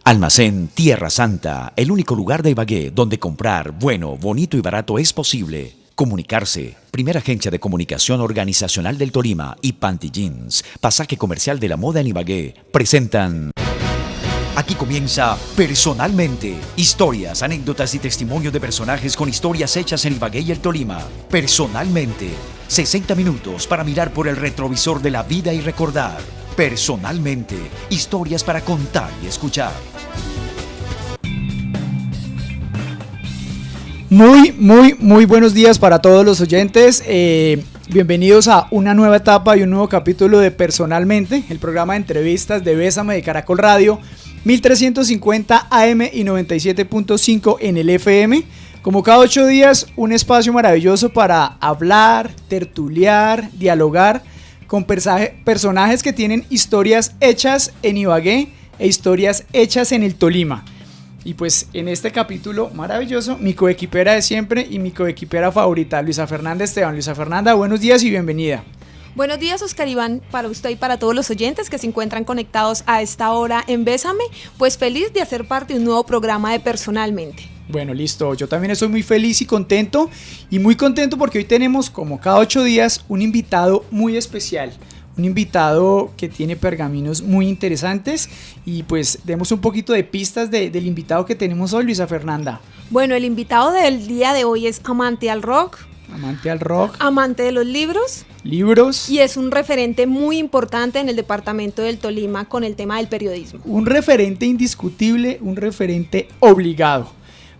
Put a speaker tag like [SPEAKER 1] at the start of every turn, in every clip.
[SPEAKER 1] Almacén Tierra Santa, el único lugar de Ibagué donde comprar bueno, bonito y barato es posible. Comunicarse, primera agencia de comunicación organizacional del Tolima y Panty Jeans, pasaje comercial de la moda en Ibagué, presentan... Aquí comienza Personalmente, historias, anécdotas y testimonios de personajes con historias hechas en Ibagué y el Tolima. Personalmente, 60 minutos para mirar por el retrovisor de la vida y recordar. Personalmente, historias para contar y escuchar.
[SPEAKER 2] Muy buenos días para todos los oyentes. Bienvenidos a una nueva etapa y un nuevo capítulo de Personalmente, el programa de entrevistas de Bésame de Caracol Radio, 1350 AM y 97.5 en el FM. Como cada 8 días, un espacio maravilloso para hablar, tertuliar, dialogar con personajes que tienen historias hechas en Ibagué e historias hechas en el Tolima. Y pues en este capítulo maravilloso, mi coequipera de siempre y mi coequipera favorita, Luisa Fernanda Esteban. Luisa Fernanda, buenos días y bienvenida.
[SPEAKER 3] Buenos días, Oscar Iván, para usted y para todos los oyentes que se encuentran conectados a esta hora en Bésame. Pues feliz de hacer parte de un nuevo programa de Personalmente.
[SPEAKER 2] Bueno, listo, yo también estoy muy feliz y muy contento porque hoy tenemos, como cada 8 días, un invitado muy especial. Un invitado que tiene pergaminos muy interesantes y pues demos un poquito de pistas del invitado que tenemos hoy, Luisa Fernanda.
[SPEAKER 3] Bueno, el invitado del día de hoy es amante al rock. Amante de los libros. Y es un referente muy importante en el departamento del Tolima con el tema del periodismo.
[SPEAKER 2] Un referente indiscutible, un referente obligado.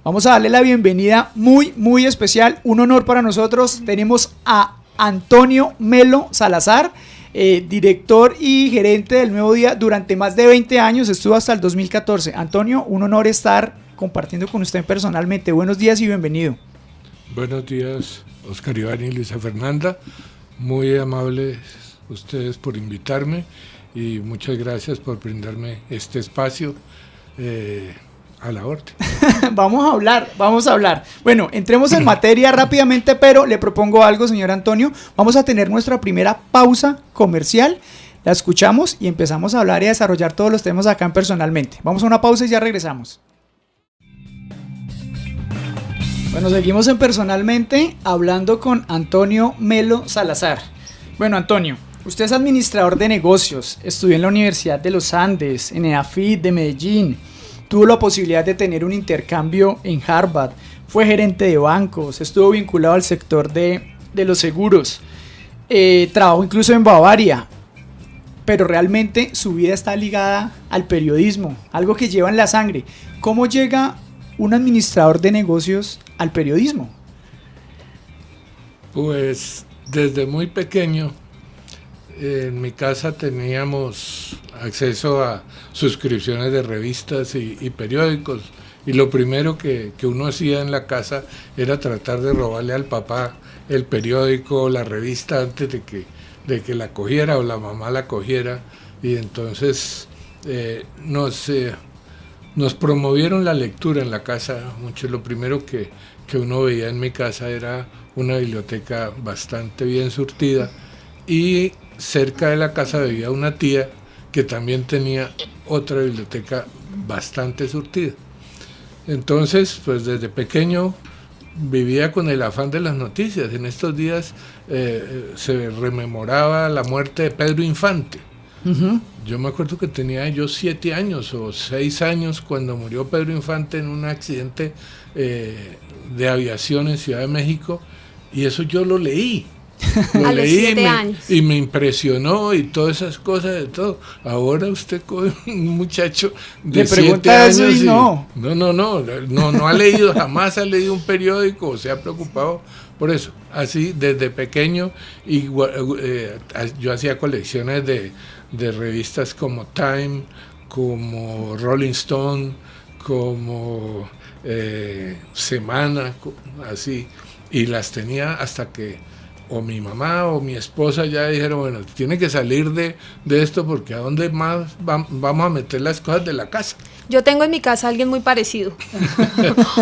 [SPEAKER 2] Vamos a darle la bienvenida muy especial, un honor para nosotros. Tenemos a Antonio Melo Salazar, director y gerente del Nuevo Día durante más de 20 años, estuvo hasta el 2014. Antonio, un honor estar compartiendo con usted personalmente. Buenos días y bienvenido.
[SPEAKER 4] Buenos días, Oscar Iván y Luisa Fernanda. Muy amables ustedes por invitarme y muchas gracias por brindarme este espacio. A la orden.
[SPEAKER 2] Vamos a hablar. Bueno, entremos en materia rápidamente, pero le propongo algo, señor Antonio. Vamos a tener nuestra primera pausa comercial. La escuchamos y empezamos a hablar y a desarrollar todos los temas acá en Personalmente. Vamos a una pausa y ya regresamos. Bueno, seguimos en Personalmente hablando con Antonio Melo Salazar. Bueno, Antonio, usted es administrador de negocios, estudió en la Universidad de los Andes, en EAFIT de Medellín. Tuvo la posibilidad de tener un intercambio en Harvard, fue gerente de bancos, estuvo vinculado al sector de los seguros, trabajó incluso en Bavaria, pero realmente su vida está ligada al periodismo, algo que lleva en la sangre. ¿Cómo llega un administrador de negocios al periodismo?
[SPEAKER 4] Pues desde muy pequeño, en mi casa teníamos acceso a suscripciones de revistas y periódicos, y lo primero que uno hacía en la casa era tratar de robarle al papá el periódico o la revista antes de que la cogiera o la mamá la cogiera, y entonces nos promovieron la lectura en la casa mucho. Lo primero que uno veía en mi casa era una biblioteca bastante bien surtida, y cerca de la casa vivía una tía que también tenía otra biblioteca bastante surtida. Entonces, pues desde pequeño vivía con el afán de las noticias. En estos días se rememoraba la muerte de Pedro Infante. Uh-huh. Yo me acuerdo que tenía yo 7 años o 6 años cuando murió Pedro Infante en un accidente de aviación en Ciudad de México, y eso yo lo leí. Lo leí y me impresionó y todas esas cosas de todo. Ahora usted coge un muchacho de 7 años y no ha leído, jamás ha leído un periódico o se ha preocupado por eso. Así desde pequeño yo hacía colecciones de revistas como Time, como Rolling Stone, como Semana, así, y las tenía hasta que o mi mamá o mi esposa ya dijeron, bueno, tiene que salir de esto porque ¿a dónde más vamos a meter las cosas de la casa?
[SPEAKER 3] Yo tengo en mi casa a alguien muy parecido.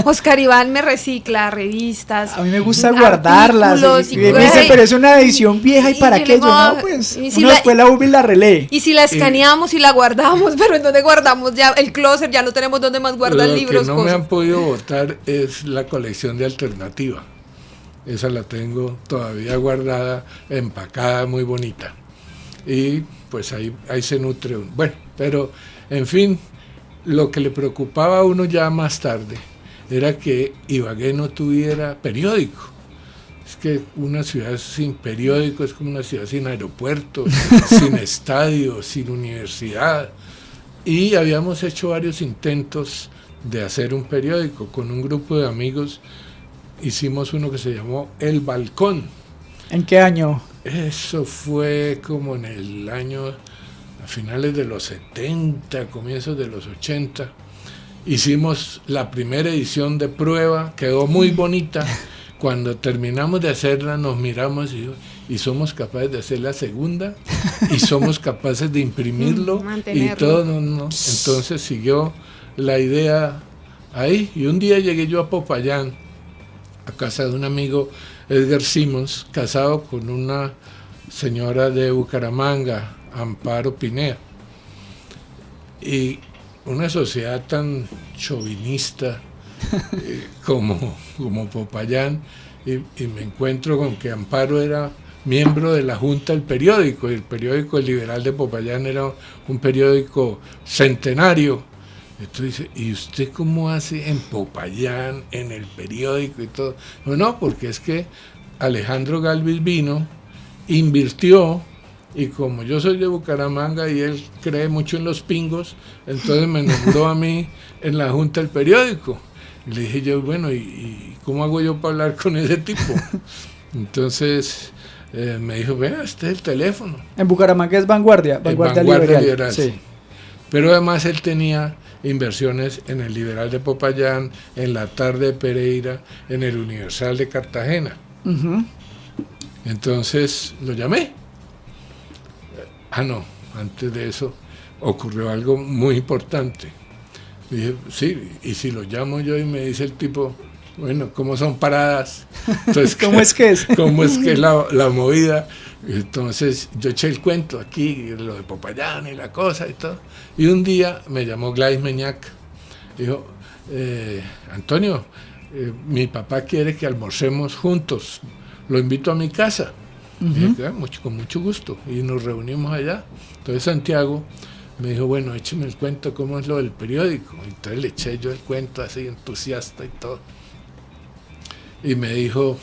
[SPEAKER 3] Oscar Iván me recicla revistas.
[SPEAKER 2] A mí me gusta guardarlas. Y me dice, pero es una edición vieja, ¿y para qué? Yo no, pues uno después la vuelve y la relee.
[SPEAKER 3] Y si la escaneamos y la guardamos, pero ¿en dónde guardamos? Ya el closet, ya no tenemos dónde más guardar libros.
[SPEAKER 4] Lo que no me han podido botar es la colección de Alternativa. Esa la tengo todavía guardada, empacada, muy bonita. Y pues ahí se nutre uno. Bueno, pero en fin, lo que le preocupaba a uno ya más tarde era que Ibagué no tuviera periódico. Es que una ciudad sin periódico es como una ciudad sin aeropuerto, sin estadio, sin universidad. Y habíamos hecho varios intentos de hacer un periódico con un grupo de amigos. Hicimos uno que se llamó El Balcón.
[SPEAKER 2] ¿En qué año?
[SPEAKER 4] Eso fue como en el año, a finales de los 70, comienzos de los 80. Hicimos la primera edición de prueba, quedó muy bonita. Cuando terminamos de hacerla nos miramos y somos capaces de hacer la segunda y somos capaces de imprimirlo y todo. No. Entonces siguió la idea ahí y un día llegué yo a Popayán, a casa de un amigo, Edgar Simons, casado con una señora de Bucaramanga, Amparo Pineda. Y una sociedad tan chauvinista como Popayán, y me encuentro con que Amparo era miembro de la Junta del Periódico, y el periódico El Liberal de Popayán era un periódico centenario. Entonces, ¿y usted cómo hace en Popayán, en el periódico y todo? No, porque es que Alejandro Galvis vino, invirtió, y como yo soy de Bucaramanga y él cree mucho en los pingos, entonces me nombró a mí en la Junta del Periódico. Y le dije yo, bueno, ¿y cómo hago yo para hablar con ese tipo? Entonces me dijo, vea, este es el teléfono.
[SPEAKER 2] En Bucaramanga es Vanguardia
[SPEAKER 4] Liberal. Sí. Pero además él tenía inversiones en el Liberal de Popayán, en la Tarde de Pereira, en el Universal de Cartagena. Uh-huh. Entonces lo llamé. No, antes de eso ocurrió algo muy importante. Dije, sí, y si lo llamo yo y me dice el tipo, bueno, ¿cómo son paradas? Entonces,
[SPEAKER 2] ¿Cómo es que es?
[SPEAKER 4] ¿Cómo es que es la movida? Entonces yo eché el cuento aquí, lo de Popayán y la cosa y todo. Y un día me llamó Gladys Meñac. Dijo, Antonio, mi papá quiere que almorcemos juntos. Lo invito a mi casa. Uh-huh. Dije, con mucho gusto. Y nos reunimos allá. Entonces Santiago me dijo, bueno, écheme el cuento, ¿cómo es lo del periódico? Entonces le eché yo el cuento así entusiasta y todo. Y me dijo,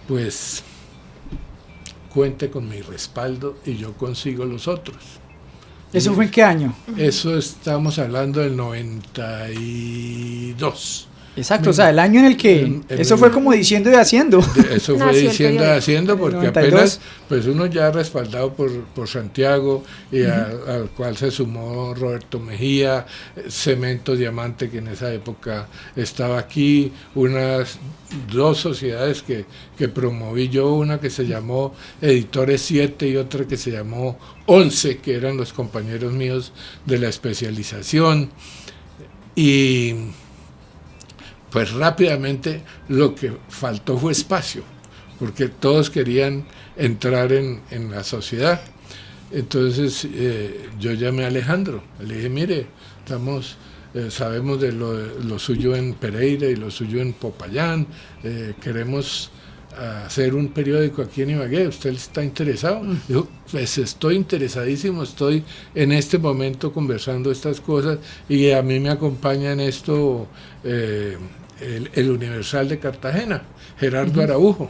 [SPEAKER 4] pues cuente con mi respaldo y yo consigo los otros.
[SPEAKER 2] ¿Eso fue en qué año?
[SPEAKER 4] Eso estamos hablando del 92.
[SPEAKER 2] Exacto, o sea, el año en el que eso fue como diciendo y haciendo.
[SPEAKER 4] Eso fue diciendo y haciendo, porque apenas pues uno ya respaldado por Santiago, y uh-huh. al cual se sumó Roberto Mejía, Cemento Diamante, que en esa época estaba aquí, unas dos sociedades que promoví yo, una que se llamó Editores 7 y otra que se llamó 11, que eran los compañeros míos de la especialización. Y pues rápidamente lo que faltó fue espacio, porque todos querían entrar en la sociedad. Entonces yo llamé a Alejandro, le dije, mire, sabemos de lo suyo en Pereira y lo suyo en Popayán, queremos hacer un periódico aquí en Ibagué, ¿usted está interesado? Dijo, pues estoy interesadísimo, estoy en este momento conversando estas cosas y a mí me acompaña en esto el Universal de Cartagena, Gerardo uh-huh. Araujo.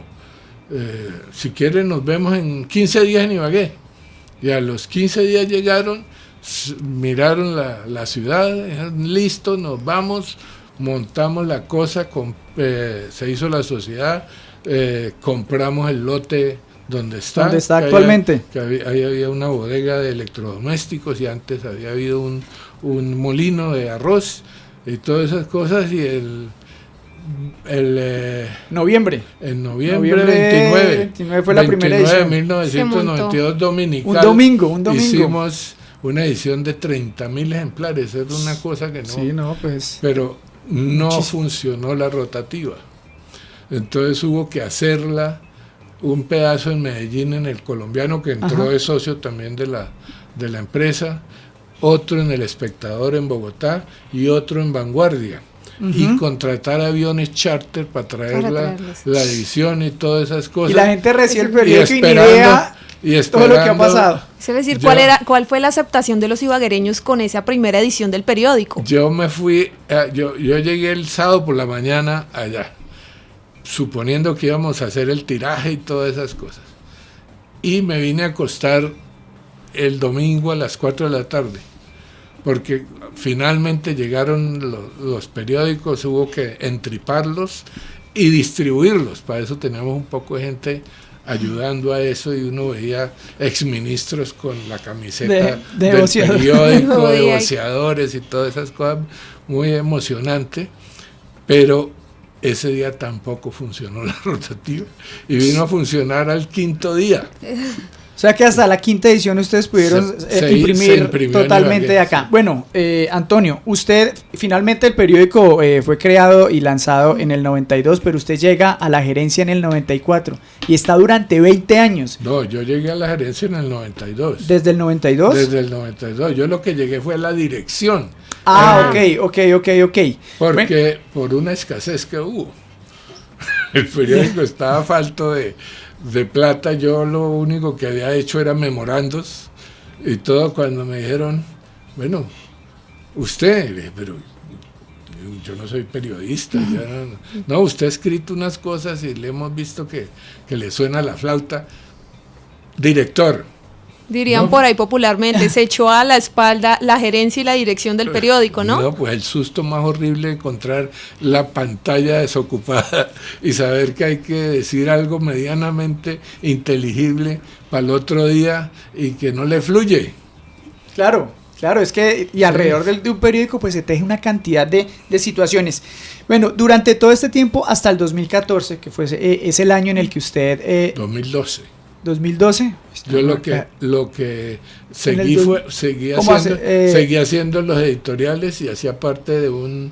[SPEAKER 4] Si quieren nos vemos en 15 días en Ibagué. Y a los 15 días llegaron, miraron la ciudad, dijeron, listo, nos vamos, montamos la cosa, se hizo la sociedad, compramos el lote donde está
[SPEAKER 2] actualmente.
[SPEAKER 4] Ahí había una bodega de electrodomésticos y antes había habido un molino de arroz y todas esas cosas, y
[SPEAKER 2] Noviembre.
[SPEAKER 4] En noviembre 29
[SPEAKER 2] fue la primera edición.
[SPEAKER 4] 1992 dominical.
[SPEAKER 2] Un domingo.
[SPEAKER 4] Hicimos una edición de 30.000 ejemplares, era una cosa que no.
[SPEAKER 2] Sí, no, pues.
[SPEAKER 4] Pero no funcionó la rotativa. Entonces hubo que hacerla un pedazo en Medellín, en el Colombiano, que entró de socio también de la empresa, otro en El Espectador en Bogotá y otro en Vanguardia. Y contratar aviones charter para traer la edición y todas esas cosas.
[SPEAKER 2] Y la gente recibe el periódico y ni idea todo lo que ha pasado.
[SPEAKER 3] Es decir, ¿cuál fue la aceptación de los ibaguereños con esa primera edición del periódico?
[SPEAKER 4] Yo me fui, yo llegué el sábado por la mañana allá, suponiendo que íbamos a hacer el tiraje y todas esas cosas. Y me vine a acostar el domingo a las 4 de la tarde, porque finalmente llegaron los periódicos, hubo que entriparlos y distribuirlos. Para eso teníamos un poco de gente ayudando a eso, y uno veía exministros con la camiseta del periódico, de voceadores y todas esas cosas, muy emocionante, pero ese día tampoco funcionó la rotativa y vino a funcionar al quinto día.
[SPEAKER 2] O sea que hasta la quinta edición ustedes pudieron imprimir totalmente de acá. Bueno, Antonio, usted, finalmente el periódico fue creado y lanzado en el 92, pero usted llega a la gerencia en el 94 y está durante 20 años.
[SPEAKER 4] No, yo llegué a la gerencia en el 92.
[SPEAKER 2] ¿Desde el 92?
[SPEAKER 4] Desde el 92. Yo lo que llegué fue a la dirección.
[SPEAKER 2] Ok.
[SPEAKER 4] Porque por una escasez que hubo. El periódico estaba falto de plata. Yo lo único que había hecho era memorandos y todo. Cuando me dijeron, bueno, usted, pero yo no soy periodista, no, usted ha escrito unas cosas y le hemos visto que le suena la flauta. Director.
[SPEAKER 3] Dirían por ahí popularmente, se echó a la espalda la gerencia y la dirección del periódico, ¿no?
[SPEAKER 4] No, pues el susto más horrible de encontrar la pantalla desocupada y saber que hay que decir algo medianamente inteligible para el otro día y que no le fluye.
[SPEAKER 2] Claro, es que y alrededor de un periódico pues se teje una cantidad de situaciones. Bueno, durante todo este tiempo hasta el 2014, que fue es el año en el que usted...
[SPEAKER 4] 2012.
[SPEAKER 2] Yo
[SPEAKER 4] lo que seguía haciendo los editoriales y hacía parte de un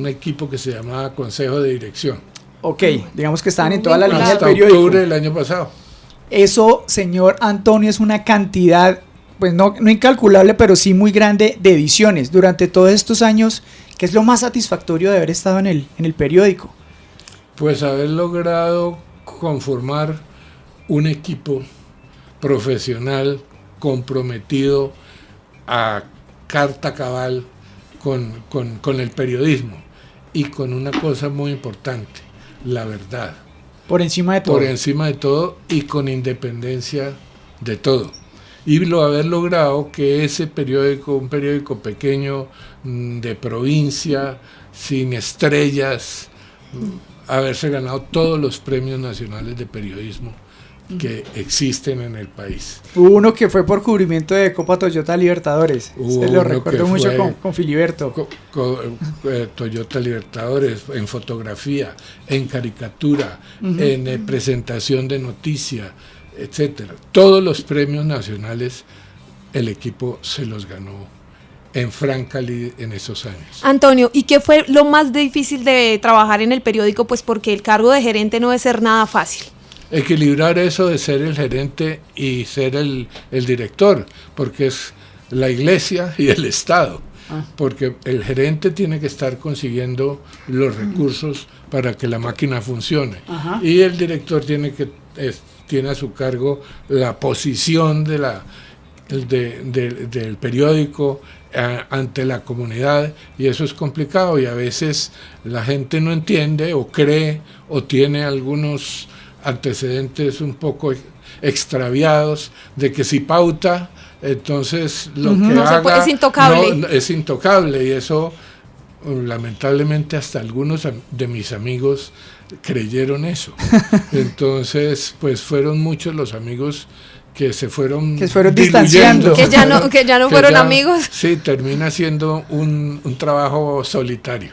[SPEAKER 4] equipo que se llamaba Consejo de Dirección.
[SPEAKER 2] Ok, digamos que estaban en toda la línea del periódico.
[SPEAKER 4] Hasta octubre del año pasado.
[SPEAKER 2] Eso, señor Antonio, es una cantidad, pues no incalculable, pero sí muy grande de ediciones. Durante todos estos años, ¿qué es lo más satisfactorio de haber estado en el periódico?
[SPEAKER 4] Pues haber logrado conformar un equipo profesional comprometido a carta cabal con el periodismo y con una cosa muy importante, la verdad.
[SPEAKER 2] Por encima de todo.
[SPEAKER 4] Por encima de todo y con independencia de todo. Y haber logrado que ese periódico, un periódico pequeño de provincia, sin estrellas, haberse ganado todos los premios nacionales de periodismo que existen en el país.
[SPEAKER 2] Hubo uno que fue por cubrimiento de Copa Toyota Libertadores. Se lo recuerdo mucho con Filiberto.
[SPEAKER 4] Toyota Libertadores, en fotografía, en caricatura, en presentación de noticia, etcétera. Todos los premios nacionales el equipo se los ganó en franca lid en esos años.
[SPEAKER 3] Antonio, ¿y qué fue lo más difícil de trabajar en el periódico? Pues porque el cargo de gerente no debe ser nada fácil.
[SPEAKER 4] Equilibrar eso de ser el gerente y ser el director, porque es la iglesia y el Estado, porque el gerente tiene que estar consiguiendo los recursos para que la máquina funcione, y el director tiene a su cargo la posición del periódico ante la comunidad, y eso es complicado, y a veces la gente no entiende o cree o tiene algunos antecedentes un poco extraviados de que si pauta, entonces lo que haga
[SPEAKER 3] es intocable.
[SPEAKER 4] No, es intocable, y eso lamentablemente hasta algunos de mis amigos creyeron eso. Entonces pues fueron muchos los amigos que se fueron
[SPEAKER 2] distanciando,
[SPEAKER 3] que ya no fueron amigos.
[SPEAKER 4] Sí, termina siendo un trabajo solitario.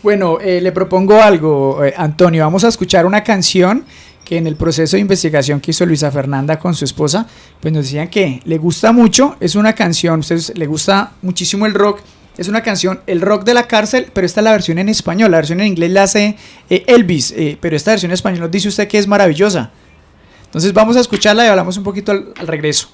[SPEAKER 2] Bueno, le propongo algo, Antonio. Vamos a escuchar una canción que en el proceso de investigación que hizo Luisa Fernanda con su esposa, pues nos decían que le gusta mucho. Es una canción, a ustedes le gusta muchísimo el rock. Es una canción, el rock de la cárcel, pero esta es la versión en español. La versión en inglés la hace Elvis, pero esta versión en español nos dice usted que es maravillosa. Entonces vamos a escucharla y hablamos un poquito al regreso.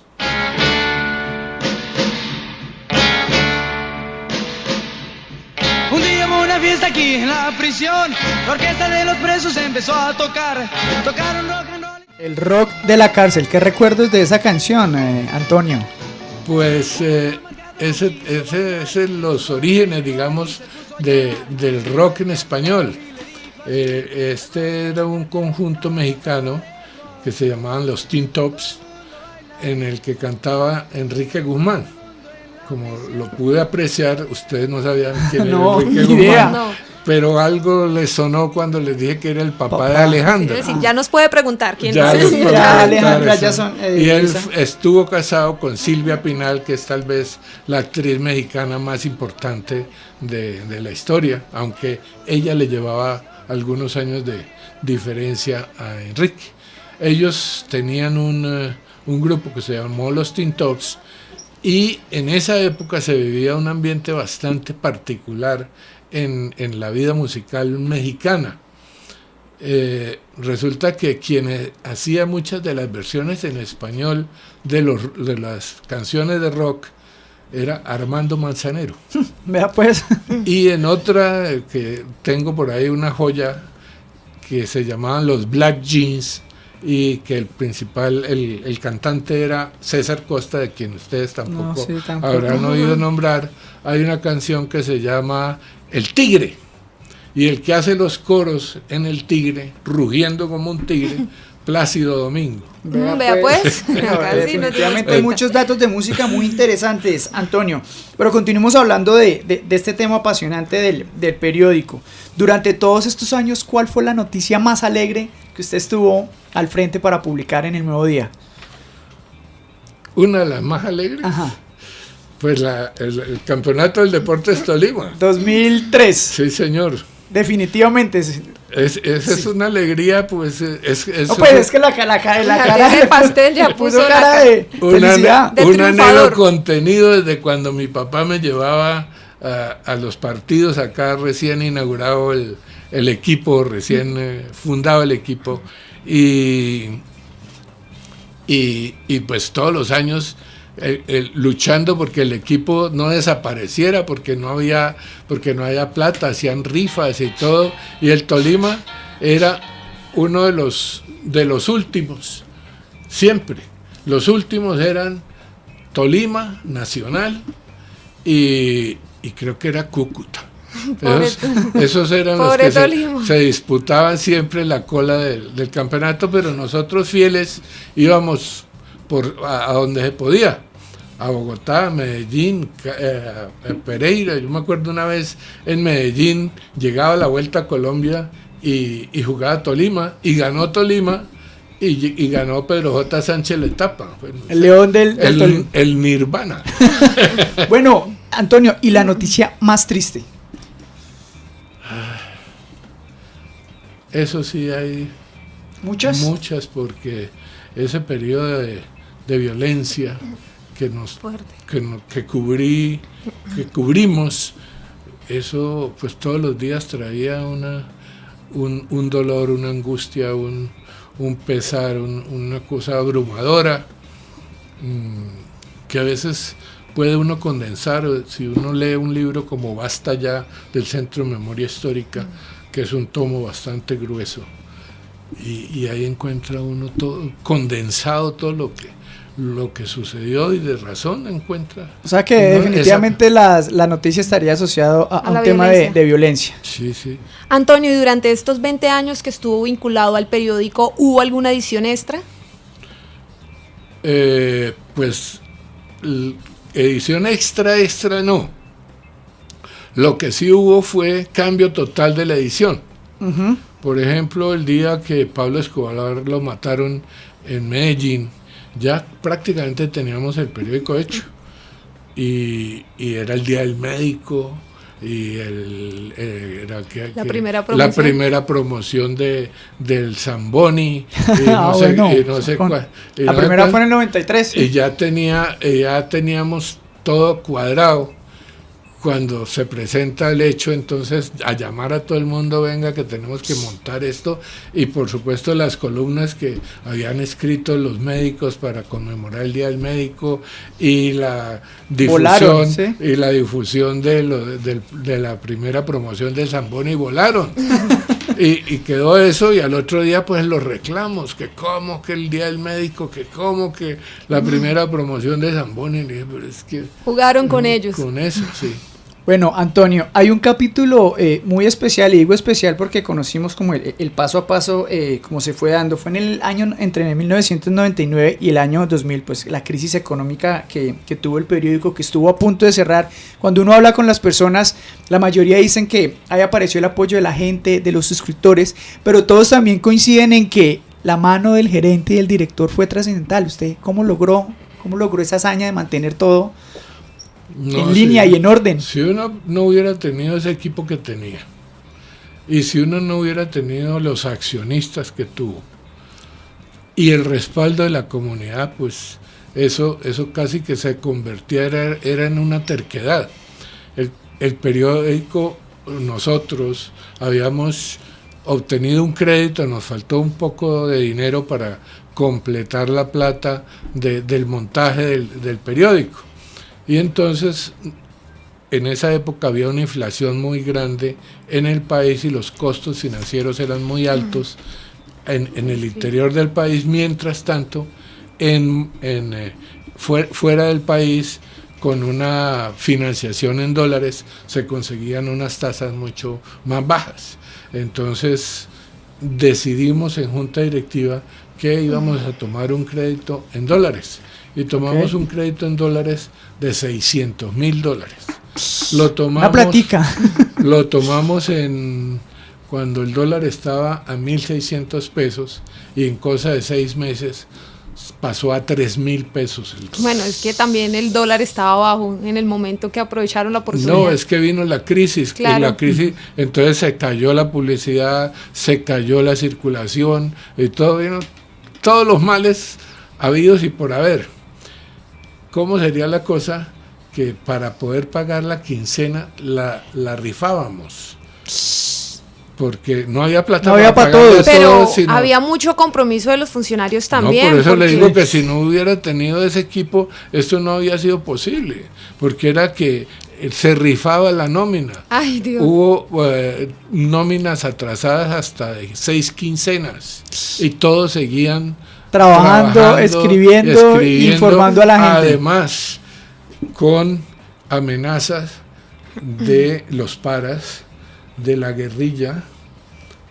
[SPEAKER 5] Un día hubo una fiesta aquí en la prisión. La orquesta de los presos empezó a tocar. Tocaron rock and roll.
[SPEAKER 2] El rock de la cárcel. ¿Qué recuerdos de esa canción, Antonio?
[SPEAKER 4] Pues ese es los orígenes, digamos, del rock en español. Este era un conjunto mexicano que se llamaban los Tin Tops, en el que cantaba Enrique Guzmán. Como lo pude apreciar, ustedes no sabían quién era Enrique Guzmán, pero algo les sonó cuando les dije que era el papá de Alejandra.
[SPEAKER 3] Sí, ya nos puede preguntar quién
[SPEAKER 4] ya
[SPEAKER 3] es.
[SPEAKER 2] Ya Alejandra, ya son.
[SPEAKER 4] Y él estuvo casado con Silvia Pinal, que es tal vez la actriz mexicana más importante de la historia, aunque ella le llevaba algunos años de diferencia a Enrique. Ellos tenían un grupo que se llamó los Tin Tops, y en esa época se vivía un ambiente bastante particular en la vida musical mexicana. Resulta que quien hacía muchas de las versiones en español de las canciones de rock era Armando Manzanero.
[SPEAKER 2] Vea pues.
[SPEAKER 4] Y en otra que tengo por ahí una joya que se llamaban los Black Jeans, y que el principal, el cantante era César Costa, de quien ustedes tampoco habrán oído nombrar. Hay una canción que se llama El Tigre, y el que hace los coros en El Tigre, rugiendo como un tigre, Plácido Domingo.
[SPEAKER 3] Vea pues.
[SPEAKER 2] Definitivamente hay muchos datos de música muy interesantes, Antonio. Pero continuemos hablando de este tema apasionante del periódico. Durante todos estos años, ¿cuál fue la noticia más alegre que usted estuvo al frente para publicar en El Nuevo Día?
[SPEAKER 4] Una de las más alegres.
[SPEAKER 2] Ajá.
[SPEAKER 4] Pues el campeonato del Deportes Tolima.
[SPEAKER 2] 2003.
[SPEAKER 4] Sí, señor.
[SPEAKER 2] Definitivamente.
[SPEAKER 4] Esa es una alegría, pues.
[SPEAKER 2] Es que la cara
[SPEAKER 3] de pastel ya puso
[SPEAKER 2] cara de felicidad.
[SPEAKER 4] Un anhelo contenido desde cuando mi papá me llevaba a los partidos acá, recién inaugurado el equipo, recién fundado el equipo, y pues todos los años luchando porque el equipo no desapareciera, porque no había plata, hacían rifas y todo, y el Tolima era uno de los últimos, siempre. Los últimos eran Tolima, Nacional y creo que era Cúcuta. Esos eran los que se disputaban siempre la cola del campeonato, pero nosotros fieles íbamos a donde se podía, a Bogotá, Medellín, Pereira. Yo me acuerdo una vez en Medellín, llegaba la Vuelta a Colombia y jugaba Tolima, y ganó Tolima, y ganó Pedro J. Sánchez la etapa. Bueno,
[SPEAKER 2] el león del Tolima.
[SPEAKER 4] El Nirvana.
[SPEAKER 2] Bueno, Antonio, ¿y la noticia más triste?
[SPEAKER 4] Eso sí hay
[SPEAKER 2] muchas,
[SPEAKER 4] porque ese periodo de violencia que cubrimos, eso pues todos los días traía un dolor, una angustia, un pesar, una cosa abrumadora, que a veces puede uno condensar. Si uno lee un libro como Basta Ya, del Centro de Memoria Histórica, que es un tomo bastante grueso, y ahí encuentra uno todo condensado, todo lo que sucedió, y de razón encuentra.
[SPEAKER 2] O sea que definitivamente la noticia estaría asociada a un tema de violencia.
[SPEAKER 4] Sí, sí.
[SPEAKER 3] Antonio, ¿y durante estos 20 años que estuvo vinculado al periódico, hubo alguna edición extra?
[SPEAKER 4] Pues edición extra no. Lo que sí hubo fue cambio total de la edición.
[SPEAKER 2] Uh-huh.
[SPEAKER 4] Por ejemplo, el día que Pablo Escobar lo mataron en Medellín, ya prácticamente teníamos el periódico hecho, y era el día del médico, y
[SPEAKER 3] la
[SPEAKER 4] primera promoción del Zamboni, y no sé cuál.
[SPEAKER 2] La primera fue en el 93.
[SPEAKER 4] Y ya teníamos todo cuadrado. Cuando se presenta el hecho, entonces a llamar a todo el mundo, venga que tenemos que montar esto, y por supuesto las columnas que habían escrito los médicos para conmemorar el Día del Médico, y la difusión, ¿sí? Y la difusión de la primera promoción de Zamboni volaron. Y quedó eso, y al otro día pues los reclamos, que cómo que el Día del Médico, que cómo que la primera promoción de Zamboni, pero es que
[SPEAKER 3] jugaron con ellos.
[SPEAKER 4] Con eso, sí.
[SPEAKER 2] Bueno, Antonio, hay un capítulo muy especial, y digo especial porque conocimos como el paso a paso, como se fue dando. Fue en el año entre 1999 y el año 2000, pues la crisis económica que tuvo el periódico, que estuvo a punto de cerrar. Cuando uno habla con las personas, la mayoría dicen que ahí apareció el apoyo de la gente, de los suscriptores, pero todos también coinciden en que la mano del gerente y del director fue trascendental. ¿Usted cómo logró esa hazaña de mantener todo en línea y en orden?
[SPEAKER 4] Si uno no hubiera tenido ese equipo que tenía, y si uno no hubiera tenido los accionistas que tuvo, y el respaldo de la comunidad, pues eso casi que se convertía, era en una terquedad. El periódico, nosotros habíamos obtenido un crédito, nos faltó un poco de dinero para completar la plata del montaje del periódico. Y entonces, en esa época había una inflación muy grande en el país y los costos financieros eran muy altos en el interior del país. Mientras tanto, fuera del país, con una financiación en dólares, se conseguían unas tasas mucho más bajas. Entonces, decidimos en junta directiva que íbamos a tomar un crédito en dólares. Y tomamos un crédito en dólares de $600,000. Lo tomamos,
[SPEAKER 2] una platica.
[SPEAKER 4] Lo tomamos cuando el dólar estaba a 1,600 pesos, y en cosa de 6 meses pasó a 3,000 pesos.
[SPEAKER 3] Bueno, es que también el dólar estaba bajo en el momento que aprovecharon la oportunidad.
[SPEAKER 4] No, es que vino la crisis.
[SPEAKER 3] Claro.
[SPEAKER 4] La crisis, entonces se cayó la publicidad, se cayó la circulación, y todo vino, todos los males habidos y por haber. ¿Cómo sería la cosa que para poder pagar la quincena la rifábamos? Porque no había plata
[SPEAKER 2] para todos.
[SPEAKER 3] Pero había mucho compromiso de los funcionarios también.
[SPEAKER 4] No, por eso le digo que si no hubiera tenido ese equipo, esto no había sido posible, porque era que se rifaba la nómina.
[SPEAKER 3] Ay, Dios.
[SPEAKER 4] Hubo nóminas atrasadas hasta de 6 quincenas, y todos seguían
[SPEAKER 2] trabajando, escribiendo, informando a la gente.
[SPEAKER 4] Además, con amenazas de los paras, de la guerrilla,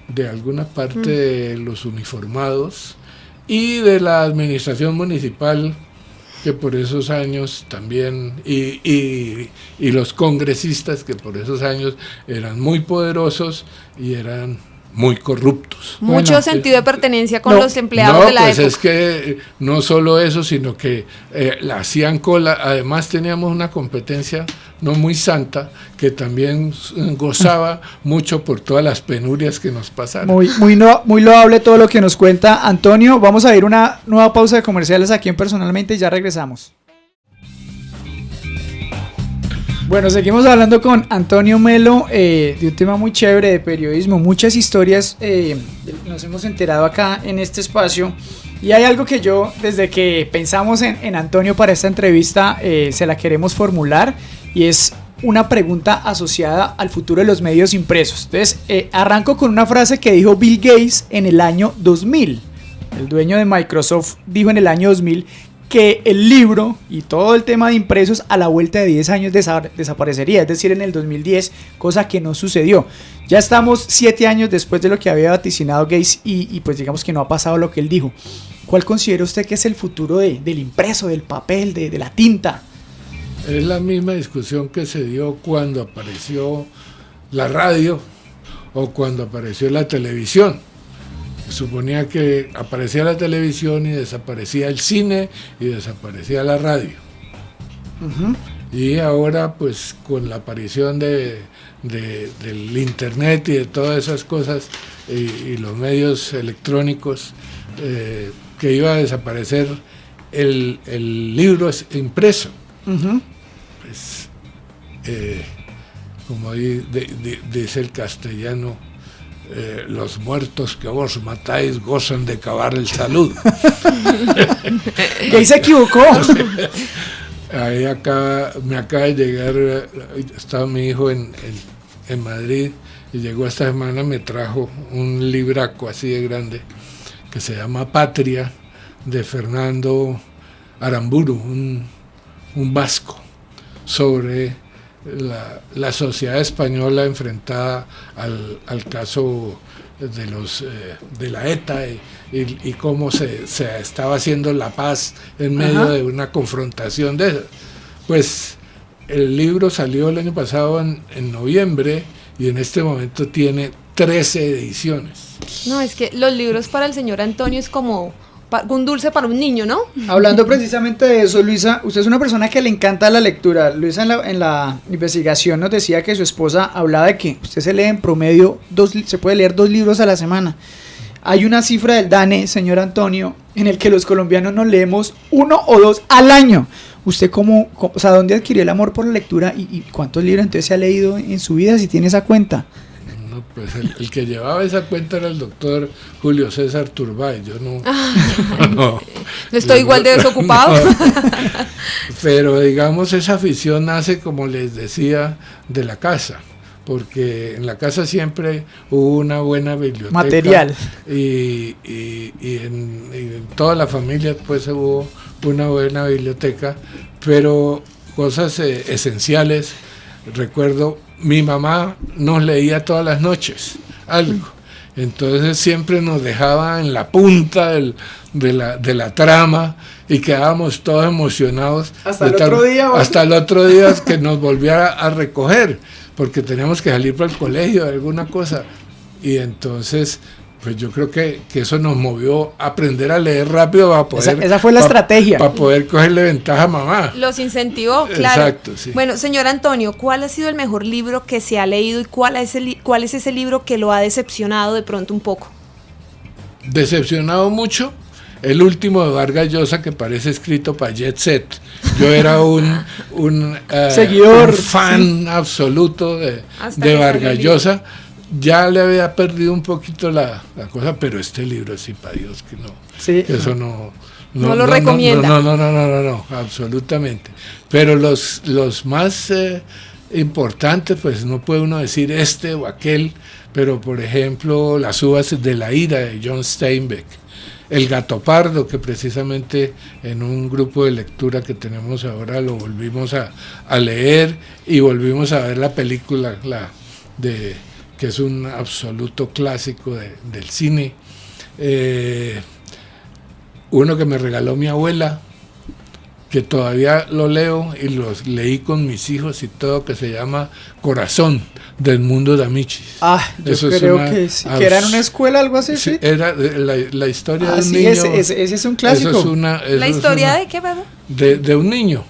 [SPEAKER 4] de alguna parte de los uniformados y de la administración municipal, que por esos años también, y los congresistas, que por esos años eran muy poderosos y eran muy corruptos.
[SPEAKER 3] Mucho sentido de pertenencia con los empleados de la época.
[SPEAKER 4] Es que no solo eso, sino que la hacían cola. Además teníamos una competencia no muy santa, que también gozaba mucho por todas las penurias que nos pasaron.
[SPEAKER 2] Muy loable todo lo que nos cuenta Antonio. Vamos a ir a una nueva pausa de comerciales aquí en Personalmente y ya regresamos. Bueno, seguimos hablando con Antonio Melo de un tema muy chévere de periodismo, muchas historias nos hemos enterado acá en este espacio, y hay algo que yo, desde que pensamos en Antonio para esta entrevista, se la queremos formular, y es una pregunta asociada al futuro de los medios impresos. Entonces, arranco con una frase que dijo Bill Gates en el año 2000, el dueño de Microsoft dijo en el año 2000 que el libro y todo el tema de impresos a la vuelta de 10 años desaparecería, es decir, en el 2010, cosa que no sucedió. Ya estamos 7 años después de lo que había vaticinado Gates y pues digamos que no ha pasado lo que él dijo. ¿Cuál considera usted que es el futuro del impreso, del papel, de la tinta?
[SPEAKER 4] Es la misma discusión que se dio cuando apareció la radio o cuando apareció la televisión. Suponía que aparecía la televisión y desaparecía el cine y desaparecía la radio. Y ahora pues con la aparición del internet y de todas esas cosas y los medios electrónicos, que iba a desaparecer el libro impreso. Uh-huh. Pues, como dice el castellano, los muertos que vos matáis gozan de cavar el salud.
[SPEAKER 2] Y ahí se equivocó.
[SPEAKER 4] Ahí me acaba de llegar, estaba mi hijo en Madrid y llegó esta semana, me trajo un libraco así de grande que se llama Patria, de Fernando Aramburu, un vasco, sobre la sociedad española enfrentada al caso de la ETA y cómo se estaba haciendo la paz en medio de una confrontación de esas. Pues el libro salió el año pasado en noviembre y en este momento tiene 13 ediciones.
[SPEAKER 3] No, es que los libros para el señor Antonio es como un dulce para un niño, ¿no?
[SPEAKER 2] Hablando precisamente de eso, Luisa, usted es una persona que le encanta la lectura. Luisa en la investigación nos decía que su esposa hablaba de que usted se lee en promedio se puede leer 2 libros a la semana. Hay una cifra del DANE, señor Antonio, en el que los colombianos nos leemos 1 o 2 al año. ¿Usted o sea, dónde adquirió el amor por la lectura y cuántos libros entonces se ha leído en su vida, si tiene esa cuenta?
[SPEAKER 4] No, pues el que llevaba esa cuenta era el doctor Julio César Turbay. Yo no
[SPEAKER 3] estoy igual de desocupado.
[SPEAKER 4] No. Pero digamos, esa afición nace, como les decía, de la casa, porque en la casa siempre hubo una buena biblioteca.
[SPEAKER 2] Material.
[SPEAKER 4] Y en toda la familia pues hubo una buena biblioteca, pero cosas esenciales. Recuerdo, mi mamá nos leía todas las noches algo, entonces siempre nos dejaba en la punta de la trama y quedábamos todos emocionados
[SPEAKER 2] hasta el otro día
[SPEAKER 4] que nos volviera a recoger, porque teníamos que salir para el colegio, alguna cosa, y entonces pues yo creo que eso nos movió a aprender a leer rápido para poder...
[SPEAKER 2] Esa fue la estrategia.
[SPEAKER 4] Para poder cogerle ventaja a mamá.
[SPEAKER 3] Los incentivó, claro.
[SPEAKER 4] Exacto, sí.
[SPEAKER 3] Bueno, señor Antonio, ¿cuál ha sido el mejor libro que se ha leído y cuál es ese libro que lo ha decepcionado de pronto un poco?
[SPEAKER 4] Decepcionado mucho. El último de Vargas Llosa, que parece escrito para Jet Set. Yo era un
[SPEAKER 2] seguidor,
[SPEAKER 4] un fan absoluto de Vargas Llosa. Ya le había perdido un poquito la cosa, pero este libro sí, para Dios que no.
[SPEAKER 2] Sí.
[SPEAKER 4] Que eso no
[SPEAKER 3] lo recomienda.
[SPEAKER 4] No, absolutamente. Pero los más importantes, pues no puede uno decir este o aquel, pero por ejemplo, Las uvas de la ira de John Steinbeck, El gato pardo, que precisamente en un grupo de lectura que tenemos ahora lo volvimos a leer y volvimos a ver la película, que es un absoluto clásico del cine. Uno que me regaló mi abuela, que todavía lo leo y los leí con mis hijos y todo, que se llama Corazón, del Mundo de Amichis.
[SPEAKER 2] Yo creo que sí, que era en una escuela, algo así, ¿sí?
[SPEAKER 4] Era la historia de un
[SPEAKER 2] sí,
[SPEAKER 4] niño.
[SPEAKER 2] Ese es un clásico.
[SPEAKER 3] ¿La historia de qué, perdón?
[SPEAKER 4] De un niño.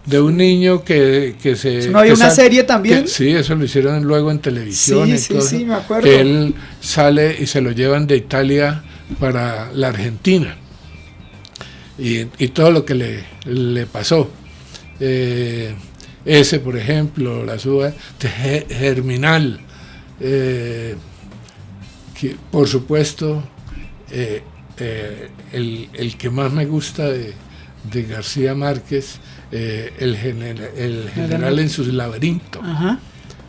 [SPEAKER 4] De un niño que se...
[SPEAKER 2] ¿No había una serie también?
[SPEAKER 4] Sí, eso lo hicieron luego en televisión.
[SPEAKER 2] Sí, me acuerdo.
[SPEAKER 4] Que él sale y se lo llevan de Italia para la Argentina. Y todo lo que le pasó. Ese, por ejemplo, Las uvas de Germinal. Que, por supuesto, el que más me gusta de García Márquez, el general en sus laberintos,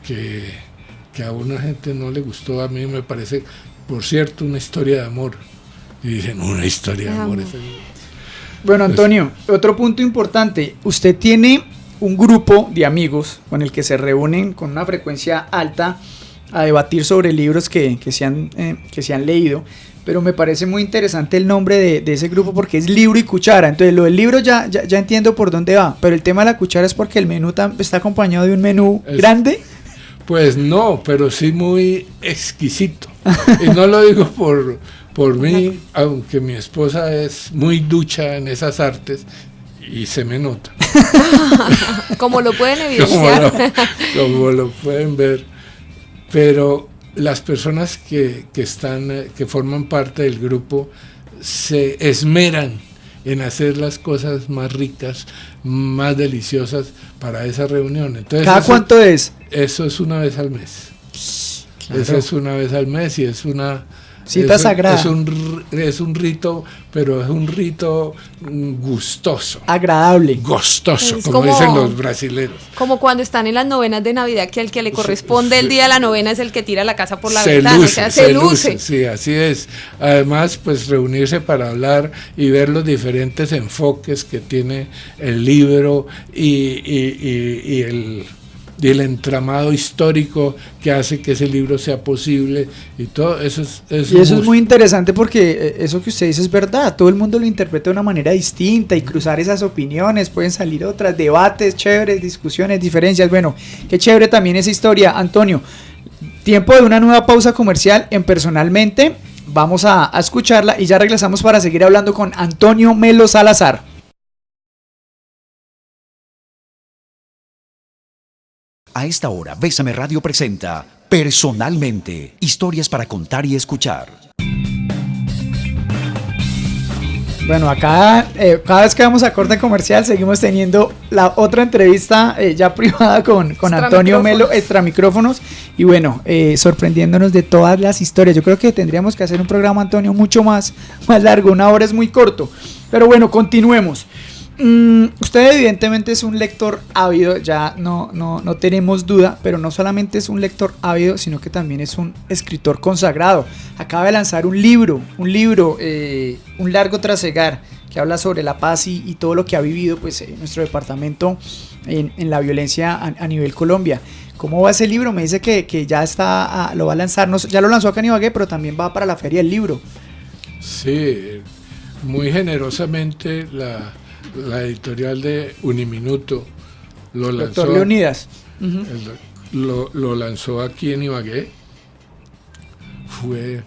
[SPEAKER 4] que a una gente no le gustó. A mí me parece, por cierto, una historia de amor. Y dicen, una historia de amor.
[SPEAKER 2] Bueno, Antonio, otro punto importante. Usted tiene un grupo de amigos con el que se reúnen con una frecuencia alta a debatir sobre libros que se han leído. Pero me parece muy interesante el nombre de ese grupo, porque es Libro y Cuchara. Entonces lo del libro ya entiendo por dónde va, pero el tema de la cuchara es porque el menú está acompañado de un menú grande.
[SPEAKER 4] Pues no, pero sí muy exquisito. Y no lo digo por mí, aunque mi esposa es muy ducha en esas artes, Y se me nota.
[SPEAKER 3] Como lo pueden evidenciar.
[SPEAKER 4] Como lo pueden ver. Pero las personas que forman parte del grupo se esmeran en hacer las cosas más ricas, más deliciosas para esa reunión. Entonces,
[SPEAKER 2] ¿cada cuánto es?
[SPEAKER 4] Eso es una vez al mes. Claro. Eso es una vez al mes y es una
[SPEAKER 2] cita sagrada.
[SPEAKER 4] Es un rito, pero es un rito gustoso.
[SPEAKER 2] Agradable.
[SPEAKER 4] Gustoso, como dicen los brasileños.
[SPEAKER 3] Como cuando están en las novenas de Navidad, que al que le corresponde el día de la novena es el que tira la casa por la ventana.
[SPEAKER 4] Luce,
[SPEAKER 3] o sea, se luce.
[SPEAKER 4] Sí, así es. Además, pues reunirse para hablar y ver los diferentes enfoques que tiene el libro y el entramado histórico que hace que ese libro sea posible y todo eso
[SPEAKER 2] y eso es muy interesante porque eso que usted dice es verdad, todo el mundo lo interpreta de una manera distinta y cruzar esas opiniones, pueden salir otras, debates chéveres, discusiones, diferencias, bueno, qué chévere también esa historia. Antonio, tiempo de una nueva pausa comercial en Personalmente, vamos a escucharla y ya regresamos para seguir hablando con Antonio Melo Salazar.
[SPEAKER 1] A esta hora, Bésame Radio presenta Personalmente, historias para contar y escuchar.
[SPEAKER 2] Bueno, acá cada vez que vamos a corte comercial seguimos teniendo la otra entrevista ya privada con Antonio Melo, extra micrófonos, y bueno, sorprendiéndonos de todas las historias. Yo creo que tendríamos que hacer un programa, Antonio, mucho más largo, 1 hora es muy corto, pero bueno, continuemos. Usted evidentemente es un lector ávido, ya no tenemos duda, pero no solamente es un lector ávido, sino que también es un escritor consagrado. Acaba de lanzar un libro, Un largo trasegar, que habla sobre la paz y todo lo que ha vivido pues, nuestro departamento en la violencia a nivel Colombia. ¿Cómo va ese libro? Me dice que ya está, lo va a lanzar, ya lo lanzó acá en Ibagué, pero también va para la Feria del Libro. Sí,
[SPEAKER 4] muy generosamente la editorial de Uniminuto lo lanzó.
[SPEAKER 2] Doctor Leonidas.
[SPEAKER 4] Lo lanzó aquí en Ibagué. Fue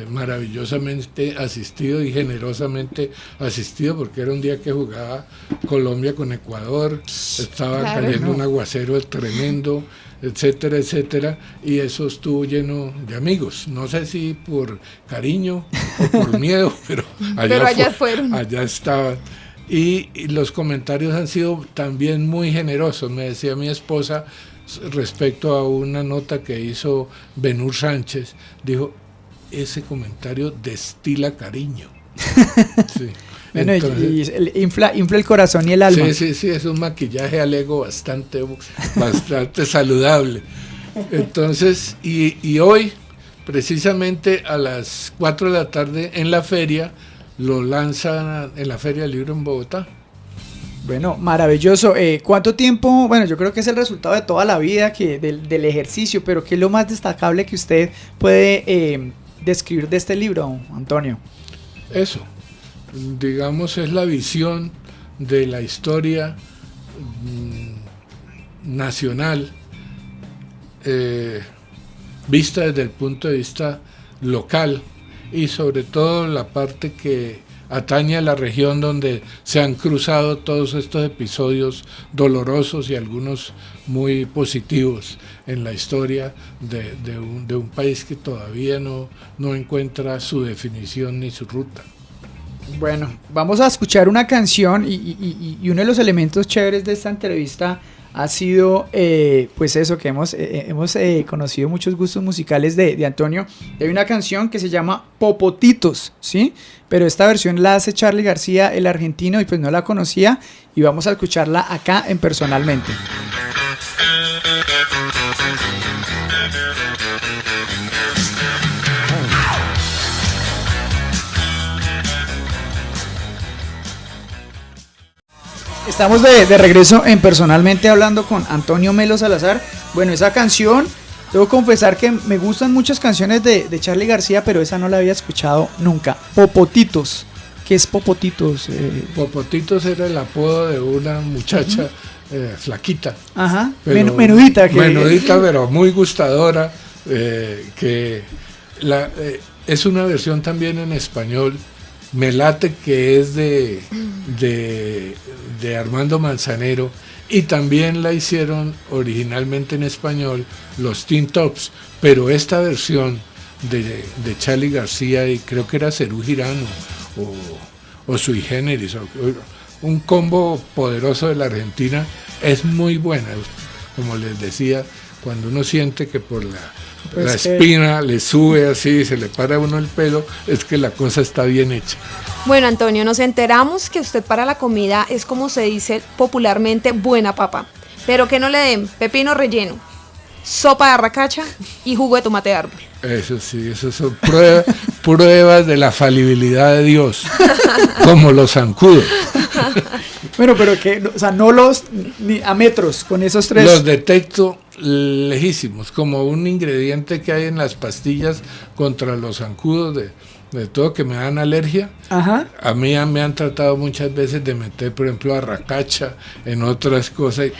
[SPEAKER 4] maravillosamente asistido y generosamente asistido porque era un día que jugaba Colombia con Ecuador, estaba cayendo un aguacero tremendo, etcétera, etcétera, y eso estuvo lleno de amigos, no sé si por cariño o por miedo, pero allá fueron. Allá estaban. Y los comentarios han sido también muy generosos. Me decía mi esposa respecto a una nota que hizo Benur Sánchez, dijo, ese comentario destila cariño. Sí.
[SPEAKER 2] Bueno, entonces, y infla el corazón y el alma.
[SPEAKER 4] Sí, es un maquillaje al ego bastante saludable. Entonces, y hoy, precisamente a las 4 de la tarde en la feria, lo lanzan en la Feria del Libro en Bogotá.
[SPEAKER 2] Bueno, maravilloso. ¿Cuánto tiempo? Bueno, yo creo que es el resultado de toda la vida, del ejercicio, pero ¿qué es lo más destacable que usted puede describir de este libro, Antonio?
[SPEAKER 4] Eso, digamos, es la visión de la historia nacional vista desde el punto de vista local, y sobre todo la parte que atañe a la región donde se han cruzado todos estos episodios dolorosos y algunos muy positivos en la historia de un país que todavía no encuentra su definición ni su ruta.
[SPEAKER 2] Bueno, vamos a escuchar una canción y uno de los elementos chéveres de esta entrevista ha sido pues eso, que hemos conocido muchos gustos musicales de Antonio. Hay una canción que se llama Popotitos, ¿sí? Pero esta versión la hace Charly García, el argentino, y pues no la conocía, y vamos a escucharla acá en Personalmente. Estamos de regreso en Personalmente hablando con Antonio Melo Salazar. Bueno, esa canción, debo confesar que me gustan muchas canciones de Charly García, pero esa no la había escuchado nunca. Popotitos. ¿Qué es Popotitos?
[SPEAKER 4] Popotitos era el apodo de una muchacha flaquita.
[SPEAKER 2] Ajá, menudita.
[SPEAKER 4] Menudita, pero muy gustadora, que es una versión también en español me late que es de Armando Manzanero, y también la hicieron originalmente en español los Teen Tops, pero esta versión de Charly García, y creo que era Serú Girano o Sui Generis, un combo poderoso de la Argentina, es muy buena. Como les decía, cuando uno siente que por la espina le sube así, se le para a uno el pelo, es que la cosa está bien hecha.
[SPEAKER 3] Bueno, Antonio, nos enteramos que usted para la comida es, como se dice popularmente, buena papa, pero que no le den pepino relleno, sopa de arracacha y jugo de tomate de árbol.
[SPEAKER 4] Eso sí, eso son pruebas de la falibilidad de Dios, como los zancudos.
[SPEAKER 2] Bueno, pero que, o sea, no los ni a metros con esos tres.
[SPEAKER 4] Los detecto lejísimos, como un ingrediente que hay en las pastillas contra los zancudos de todo, que me dan alergia.
[SPEAKER 2] Ajá.
[SPEAKER 4] A mí me han tratado muchas veces de meter, por ejemplo, arracacha en otras cosas.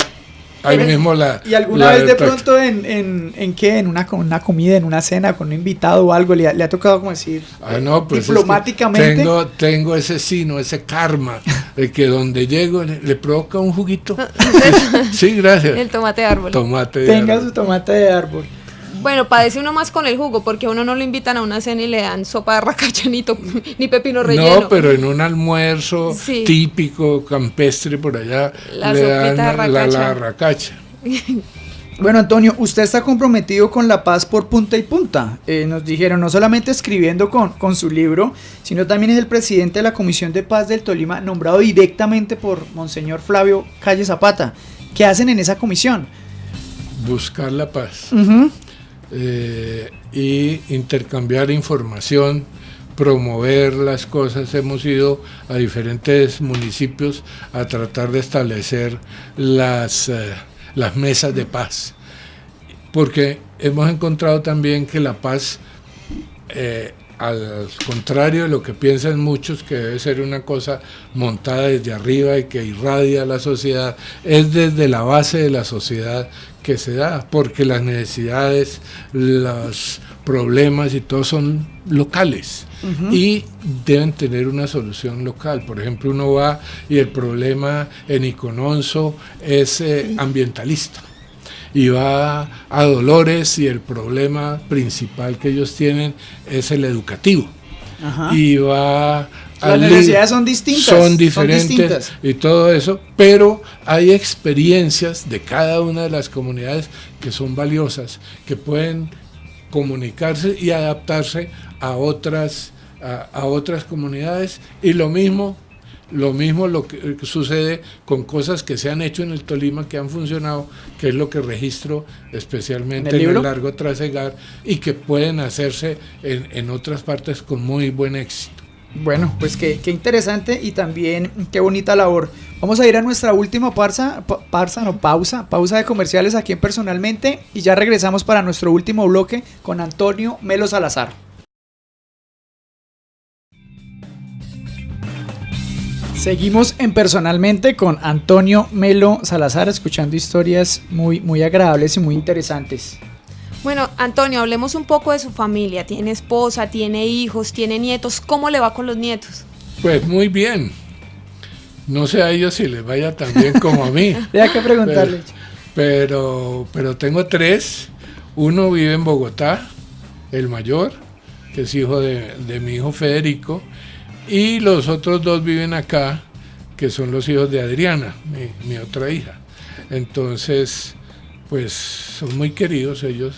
[SPEAKER 4] Ahí mismo
[SPEAKER 2] ¿Y alguna vez de pronto en qué? ¿En una comida, en una cena, con un invitado o algo? ¿Le ha tocado como decir
[SPEAKER 4] no, pues
[SPEAKER 2] diplomáticamente?
[SPEAKER 4] Es que tengo ese sino, ese karma, de que donde llego le provoca un juguito. Sí, gracias.
[SPEAKER 3] El tomate de árbol.
[SPEAKER 2] Tenga su tomate de árbol.
[SPEAKER 3] Bueno, padece uno más con el jugo, porque a uno no lo invitan a una cena y le dan sopa de arracacha ni pepino relleno.
[SPEAKER 4] No, pero en un almuerzo típico, campestre por allá, le dan la arracacha.
[SPEAKER 2] Bueno, Antonio, usted está comprometido con la paz por punta y punta. Nos dijeron, no solamente escribiendo con su libro, sino también es el presidente de la Comisión de Paz del Tolima, nombrado directamente por Monseñor Flavio Calle Zapata. ¿Qué hacen en esa comisión?
[SPEAKER 4] Buscar la paz.
[SPEAKER 2] Uh-huh.
[SPEAKER 4] Y intercambiar información, promover las cosas. Hemos ido a diferentes municipios a tratar de establecer las mesas de paz, porque hemos encontrado también que la paz, al contrario de lo que piensan muchos, que debe ser una cosa montada desde arriba y que irradia a la sociedad, es desde la base de la sociedad que se da, porque las necesidades, los problemas y todo son locales. Uh-huh. Y deben tener una solución local. Por ejemplo, uno va y el problema en Icononso es ambientalista, y va a Dolores y el problema principal que ellos tienen es el educativo. Ajá. Y va
[SPEAKER 2] las necesidades son distintas,
[SPEAKER 4] son diferentes y todo eso, pero hay experiencias de cada una de las comunidades que son valiosas, que pueden comunicarse y adaptarse a otras comunidades. Y lo mismo lo que sucede con cosas que se han hecho en el Tolima, que han funcionado, que es lo que registro especialmente en el Largo Trasegar, y que pueden hacerse en otras partes con muy buen éxito.
[SPEAKER 2] Bueno, pues qué interesante y también qué bonita labor. Vamos a ir a nuestra última pausa de comerciales aquí en Personalmente, y ya regresamos para nuestro último bloque con Antonio Melo Salazar. Seguimos en Personalmente con Antonio Melo Salazar, escuchando historias muy, muy agradables y muy interesantes.
[SPEAKER 3] Bueno, Antonio, hablemos un poco de su familia. ¿Tiene esposa, tiene hijos, tiene nietos? ¿Cómo le va con los nietos?
[SPEAKER 4] Pues muy bien. No sé a ellos si les vaya tan bien como a mí.
[SPEAKER 2] Deja que preguntarle.
[SPEAKER 4] Pero tengo 3. Uno vive en Bogotá, el mayor, que es hijo de mi hijo Federico. Y los otros 2 viven acá, que son los hijos de Adriana, mi otra hija. Entonces, pues son muy queridos ellos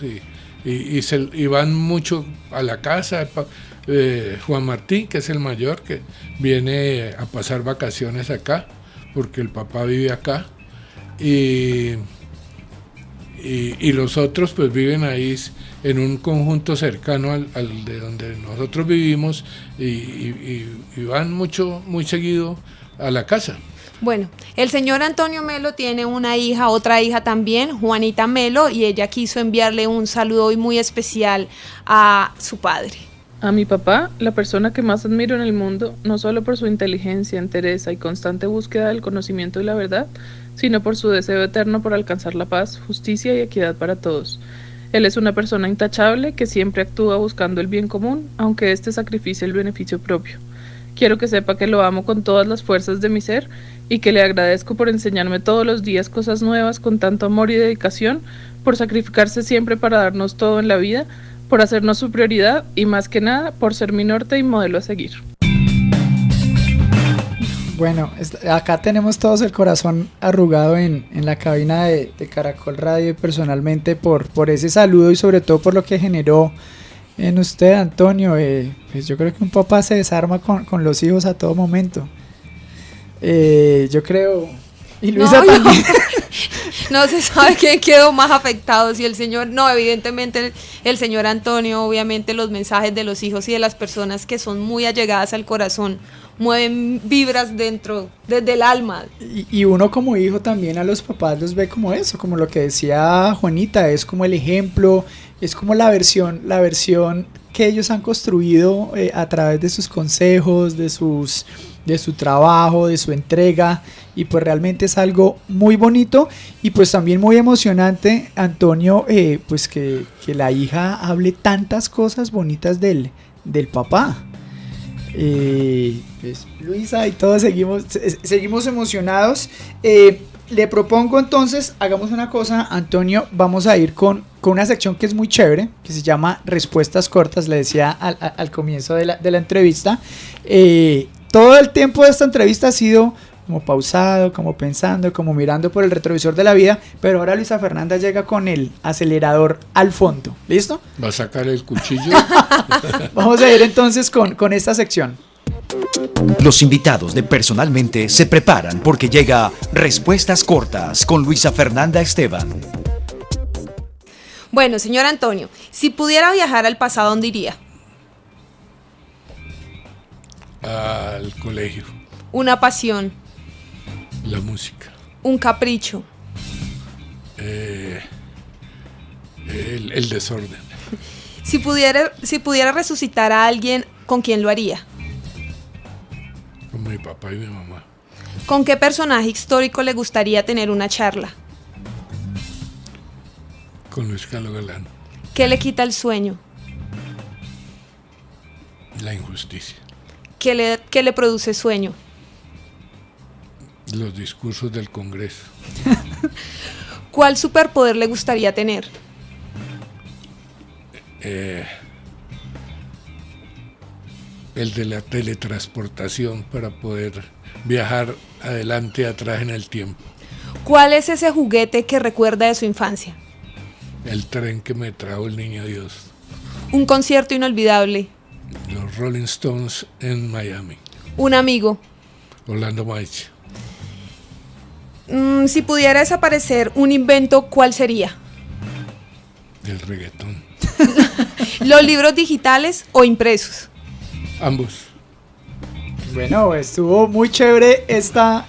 [SPEAKER 4] y van mucho a la casa. Juan Martín, que es el mayor, que viene a pasar vacaciones acá, porque el papá vive acá. Y los otros pues viven ahí en un conjunto cercano al de donde nosotros vivimos, y van muy seguido a la casa.
[SPEAKER 3] Bueno, el señor Antonio Melo tiene una hija, otra hija también, Juanita Melo, y ella quiso enviarle un saludo hoy muy especial a su padre.
[SPEAKER 6] A mi papá, la persona que más admiro en el mundo, no solo por su inteligencia, entereza y constante búsqueda del conocimiento y la verdad, sino por su deseo eterno por alcanzar la paz, justicia y equidad para todos. Él es una persona intachable que siempre actúa buscando el bien común, aunque éste sacrificie el beneficio propio. Quiero que sepa que lo amo con todas las fuerzas de mi ser y que le agradezco por enseñarme todos los días cosas nuevas con tanto amor y dedicación, por sacrificarse siempre para darnos todo en la vida, por hacernos su prioridad y más que nada por ser mi norte y modelo a seguir.
[SPEAKER 2] Bueno, acá tenemos todos el corazón arrugado en la cabina de Caracol Radio y personalmente por ese saludo y sobre todo por lo que generó en usted, Antonio. Pues yo creo que un papá se desarma con los hijos a todo momento. Yo creo... Y Luisa también.
[SPEAKER 3] No se sabe quién quedó más afectado, si el señor, no, evidentemente el señor Antonio, obviamente los mensajes de los hijos y de las personas que son muy allegadas al corazón, mueven vibras desde el alma.
[SPEAKER 2] Y uno como hijo también a los papás los ve como eso, como lo que decía Juanita, es como el ejemplo, es como la versión que ellos han construido a través de sus consejos, de su trabajo, de su entrega, y pues realmente es algo muy bonito y pues también muy emocionante, Antonio, pues que la hija hable tantas cosas bonitas del papá. Pues Luisa y todos seguimos emocionados. Le propongo entonces, hagamos una cosa, Antonio, vamos a ir con una sección que es muy chévere, que se llama Respuestas Cortas. Le decía al comienzo de la entrevista, todo el tiempo de esta entrevista ha sido como pausado, como pensando, como mirando por el retrovisor de la vida, pero ahora Luisa Fernanda llega con el acelerador al fondo. ¿Listo?
[SPEAKER 4] ¿Va a sacar el cuchillo?
[SPEAKER 2] Vamos a ir entonces con esta sección.
[SPEAKER 1] Los invitados de Personalmente se preparan porque llega Respuestas Cortas con Luisa Fernanda Esteban.
[SPEAKER 3] Bueno, señor Antonio, si pudiera viajar al pasado, ¿dónde iría?
[SPEAKER 4] Al colegio.
[SPEAKER 3] Una pasión.
[SPEAKER 4] La música.
[SPEAKER 3] Un capricho.
[SPEAKER 4] El desorden.
[SPEAKER 3] Si pudiera resucitar a alguien, ¿con quién lo haría?
[SPEAKER 4] Con mi papá y mi mamá.
[SPEAKER 3] ¿Con qué personaje histórico le gustaría tener una charla?
[SPEAKER 4] Con Luis Carlos Galán.
[SPEAKER 3] ¿Qué le quita el sueño?
[SPEAKER 4] La injusticia.
[SPEAKER 3] ¿Qué le produce sueño?
[SPEAKER 4] Los discursos del Congreso.
[SPEAKER 3] ¿Cuál superpoder le gustaría tener?
[SPEAKER 4] El de la teletransportación para poder viajar adelante y atrás en el tiempo.
[SPEAKER 3] ¿Cuál es ese juguete que recuerda de su infancia?
[SPEAKER 4] El tren que me trajo el niño Dios.
[SPEAKER 3] Un concierto inolvidable.
[SPEAKER 4] Los Rolling Stones en Miami.
[SPEAKER 3] Un amigo.
[SPEAKER 4] Orlando Maiche.
[SPEAKER 3] Si pudiera desaparecer un invento, ¿cuál sería?
[SPEAKER 4] El reggaetón.
[SPEAKER 3] ¿Los libros digitales o impresos?
[SPEAKER 4] Ambos.
[SPEAKER 2] Bueno, estuvo muy chévere esta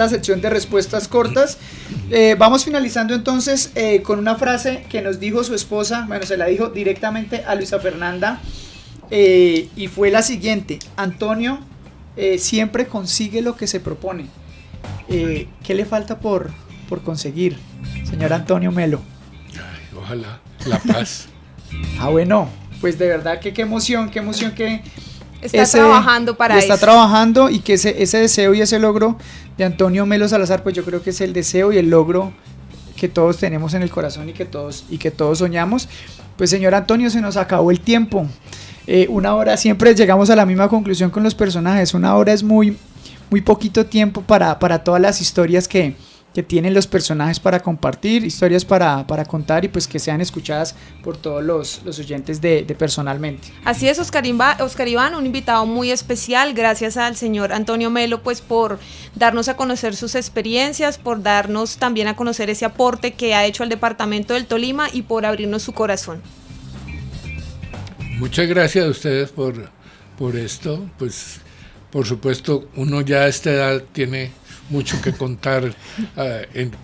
[SPEAKER 2] sección de respuestas cortas. Vamos finalizando entonces con una frase que nos dijo su esposa, bueno, se la dijo directamente a Luisa Fernanda, y fue la siguiente: Antonio siempre consigue lo que se propone. ¿Qué le falta por conseguir, señor Antonio Melo?
[SPEAKER 4] Ay, ojalá, la paz.
[SPEAKER 2] Bueno, pues de verdad que qué emoción que
[SPEAKER 3] está trabajando para eso.
[SPEAKER 2] Está trabajando, y que ese deseo y ese logro de Antonio Melo Salazar, pues yo creo que es el deseo y el logro que todos tenemos en el corazón y que todos soñamos. Pues señor Antonio, se nos acabó el tiempo. Una hora, siempre llegamos a la misma conclusión con los personajes, una hora es muy poquito tiempo para todas las historias que tienen los personajes para compartir, historias para contar y pues que sean escuchadas por todos los oyentes de Personalmente.
[SPEAKER 3] Así es, Oscar Iván, un invitado muy especial, gracias al señor Antonio Melo pues por darnos a conocer sus experiencias, por darnos también a conocer ese aporte que ha hecho al departamento del Tolima y por abrirnos su corazón.
[SPEAKER 4] Muchas gracias a ustedes por esto, pues por supuesto uno ya a esta edad tiene mucho que contar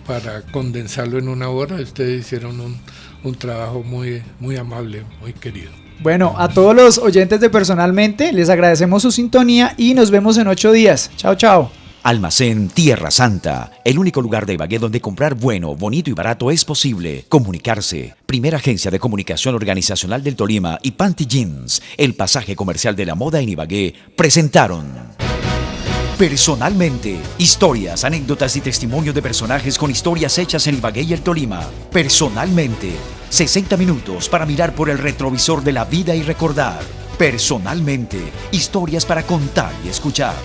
[SPEAKER 4] para condensarlo en una hora. Ustedes hicieron un trabajo muy, muy amable, muy querido.
[SPEAKER 2] Bueno, a todos los oyentes de Personalmente les agradecemos su sintonía y nos vemos en 8 días. Chao, chao.
[SPEAKER 1] Almacén Tierra Santa, el único lugar de Ibagué donde comprar bueno, bonito y barato es posible. Comunicarse. Primera agencia de comunicación organizacional del Tolima y Panty Jeans, el pasaje comercial de la moda en Ibagué, presentaron Personalmente, historias, anécdotas y testimonios de personajes con historias hechas en Ibagué y el Tolima. Personalmente, 60 minutos para mirar por el retrovisor de la vida y recordar. Personalmente, historias para contar y escuchar.